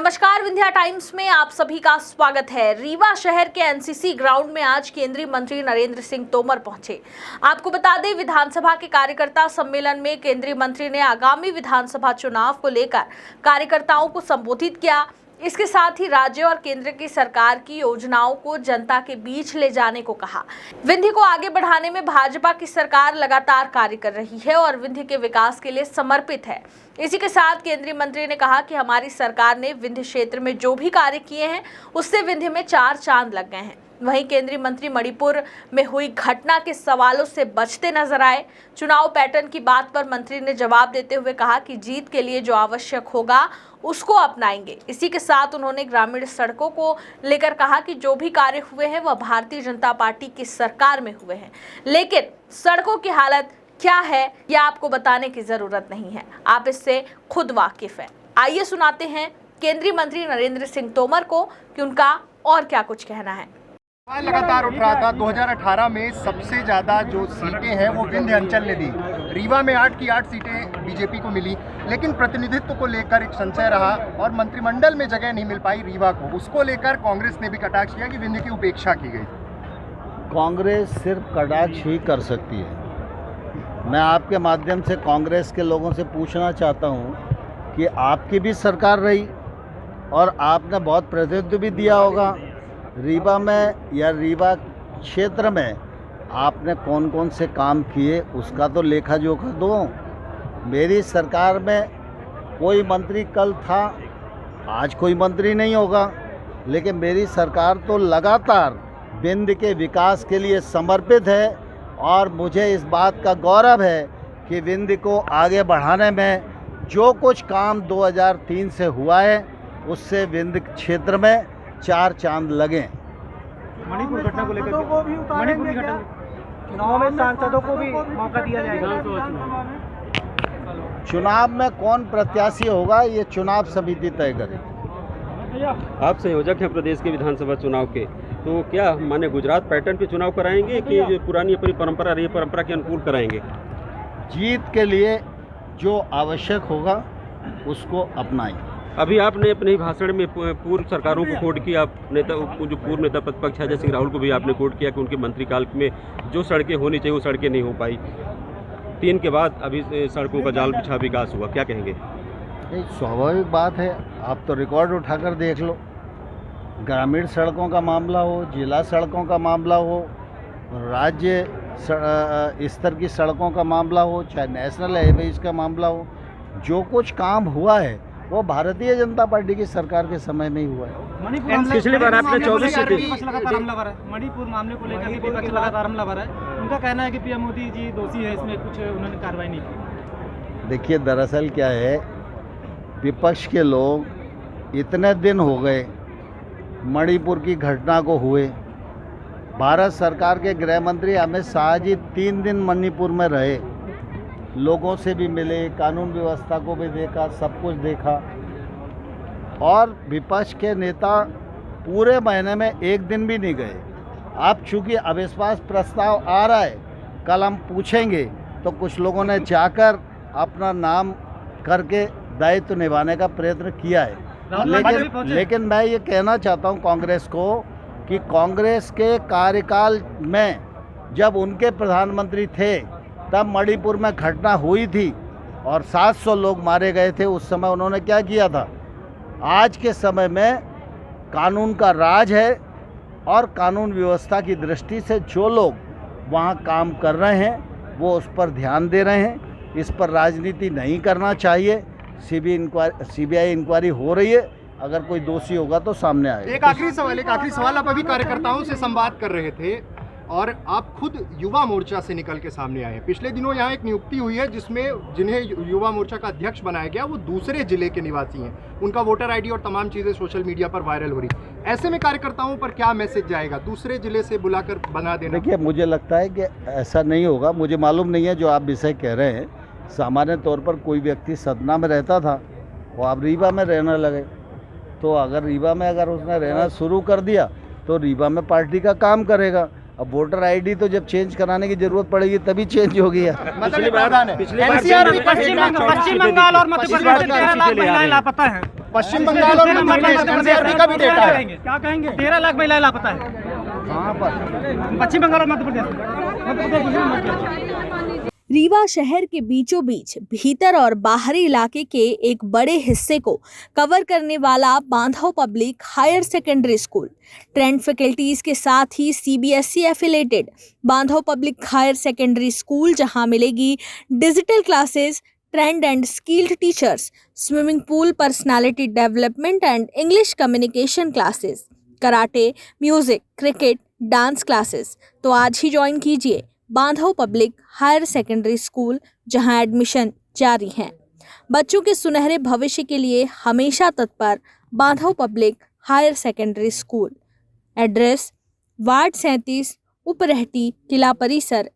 नमस्कार, विंध्या टाइम्स में आप सभी का स्वागत है। रीवा शहर के एनसीसी ग्राउंड में आज केंद्रीय मंत्री नरेंद्र सिंह तोमर पहुंचे। आपको बता दें, विधानसभा के कार्यकर्ता सम्मेलन में केंद्रीय मंत्री ने आगामी विधानसभा चुनाव को लेकर कार्यकर्ताओं को संबोधित किया। इसके साथ ही राज्य और केंद्र की सरकार की योजनाओं को जनता के बीच ले जाने को कहा। विंध्य को आगे बढ़ाने में भाजपा की सरकार लगातार कार्य कर रही है और विंध्य के विकास के लिए समर्पित है। इसी के साथ केंद्रीय मंत्री ने कहा कि हमारी सरकार ने विंध्य क्षेत्र में जो भी कार्य किए हैं उससे विंध्य में 4 चांद लग गए हैं। वहीं केंद्रीय मंत्री मणिपुर में हुई घटना के सवालों से बचते नजर आए। चुनाव पैटर्न की बात पर मंत्री ने जवाब देते हुए कहा कि जीत के लिए जो आवश्यक होगा उसको अपनाएंगे। इसी के साथ उन्होंने ग्रामीण सड़कों को लेकर कहा कि जो भी कार्य हुए हैं वह भारतीय जनता पार्टी की सरकार में हुए हैं, लेकिन सड़कों की हालत क्या है यह आपको बताने की जरूरत नहीं है, आप इससे खुद वाकिफ हैं। आइए सुनाते हैं केंद्रीय मंत्री नरेंद्र सिंह तोमर को कि उनका और क्या कुछ कहना है। लगातार उठ रहा था। 2018 में सबसे ज्यादा जो सीटें हैं वो विंध्य अंचल ने दी। रीवा में 8 की 8 सीटें बीजेपी को मिली, लेकिन प्रतिनिधित्व को लेकर एक संशय रहा और मंत्रिमंडल में जगह नहीं मिल पाई रीवा को। उसको लेकर कांग्रेस ने भी कटाक्ष किया कि विंध्य की उपेक्षा की गई। कांग्रेस सिर्फ कटाक्ष ही कर सकती है। मैं आपके माध्यम से कांग्रेस के लोगों से पूछना चाहता हूं कि आपकी भी सरकार रही और आपने बहुत प्रतिनिधित्व भी दिया होगा। रीवा में या रीवा क्षेत्र में आपने कौन कौन से काम किए उसका तो लेखा जोखा दो। मेरी सरकार में कोई मंत्री कल था, आज कोई मंत्री नहीं होगा, लेकिन मेरी सरकार तो लगातार विंध्य के विकास के लिए समर्पित है और मुझे इस बात का गौरव है कि विंध्य को आगे बढ़ाने में जो कुछ काम 2003 से हुआ है उससे विंध्य क्षेत्र में 4 चांद लगे। मणिपुर घटना को लेकर मणिपुर की घटना चुनाव में सांसदों को भी मौका दिया जाएगा। चुनाव में कौन प्रत्याशी होगा ये चुनाव समिति तय करेगी। आप संयोजक हैं प्रदेश के विधानसभा चुनाव के, तो क्या माने गुजरात पैटर्न पे चुनाव कराएंगे कि जो पुरानी अपनी परंपरा रही है परंपरा के अनुकूल कराएंगे? जीत के लिए जो आवश्यक होगा उसको अपनाएंगे। अभी आपने अपने भाषण में पूर्व सरकारों को कोट किया, नेता जो पूर्व नेता प्रतिपक्ष अजय सिंह राहुल को भी आपने कोट किया कि उनके मंत्रीकाल में जो सड़कें होनी चाहिए वो सड़कें नहीं हो पाई। 3 के बाद अभी सड़कों का जाल बिछा विकास हुआ, क्या कहेंगे? स्वाभाविक बात है, आप तो रिकॉर्ड उठाकर देख लो। ग्रामीण सड़कों का मामला हो, जिला सड़कों का मामला हो, राज्य स्तर की सड़कों का मामला हो, चाहे नेशनल हाईवेज का मामला हो, जो कुछ काम हुआ है वो भारतीय जनता पार्टी की सरकार के समय में ही हुआ है। पिछली बार आपने 24 मणिपुर मामले को लेकर विपक्ष लगातार हमला भरा है। उनका कहना है कि पीएम मोदी जी दोषी है, इसमें कुछ उन्होंने कार्रवाई नहीं की। देखिए, दरअसल क्या है, विपक्ष के लोग इतने दिन हो गए मणिपुर की घटना को हुए। भारत सरकार के गृह मंत्री अमित शाह जी 3 दिन मणिपुर में रहे, लोगों से भी मिले, कानून व्यवस्था को भी देखा, सब कुछ देखा। और विपक्ष के नेता पूरे महीने में 1 दिन भी नहीं गए। अब चूंकि अविश्वास प्रस्ताव आ रहा है, कल हम पूछेंगे, तो कुछ लोगों ने जाकर अपना नाम करके दायित्व निभाने का प्रयत्न किया है। लेकिन मैं ये कहना चाहता हूँ कांग्रेस को कि कांग्रेस के कार्यकाल में जब उनके प्रधानमंत्री थे तब मणिपुर में घटना हुई थी और 700 लोग मारे गए थे। उस समय उन्होंने क्या किया था? आज के समय में कानून का राज है और कानून व्यवस्था की दृष्टि से जो लोग वहाँ काम कर रहे हैं वो उस पर ध्यान दे रहे हैं। इस पर राजनीति नहीं करना चाहिए। सीबीआई इंक्वायरी हो रही है, अगर कोई दोषी होगा तो सामने आएगा। एक आखिरी सवाल, आप अभी कार्यकर्ताओं से संवाद कर रहे थे और आप खुद युवा मोर्चा से निकल के सामने आए हैं। पिछले दिनों यहाँ एक नियुक्ति हुई है जिन्हें युवा मोर्चा का अध्यक्ष बनाया गया, वो दूसरे जिले के निवासी हैं। उनका वोटर आईडी और तमाम चीज़ें सोशल मीडिया पर वायरल हो रही। ऐसे में कार्यकर्ताओं पर क्या मैसेज जाएगा दूसरे जिले से बुलाकर बना देना? देखिए, मुझे लगता है कि ऐसा नहीं होगा। मुझे मालूम नहीं है जो आप विषय कह रहे हैं। सामान्य तौर पर कोई व्यक्ति सतना में रहता था, वो अब रीवा में रहने लगे, तो अगर रीवा में उसने रहना शुरू कर दिया तो रीवा में पार्टी का काम करेगा। अब वोटर आईडी तो जब चेंज कराने की जरूरत पड़ेगी तभी चेंज होगी। पिछली बार पश्चिम बंगाल और मध्य प्रदेश से 13 लाख महिलाएं लापता हैं। पश्चिम बंगाल और मध्य प्रदेश NCERT का भी डेटा है। क्या कहेंगे? 13 लाख महिलाएं लापता है कहाँ पर? पश्चिम बंगाल और मध्य प्रदेश। रीवा शहर के बीचों बीच भीतर और बाहरी इलाके के एक बड़े हिस्से को कवर करने वाला Bandhav public higher secondary school trained faculties के साथ ही CBSE affiliated Bandhav public higher secondary school, जहां मिलेगी digital classes, trained and skilled teachers, swimming pool, personality development and English communication classes, karate, music, cricket, dance classes. तो आज ही join कीजिए Bandhav public higher secondary school, जहां एडमिशन जारी है। बच्चों के सुनहरे भविष्य के लिए हमेशा तत्पर Bandhav public higher secondary school. Address ward 37, Uparhati, किला परिसर,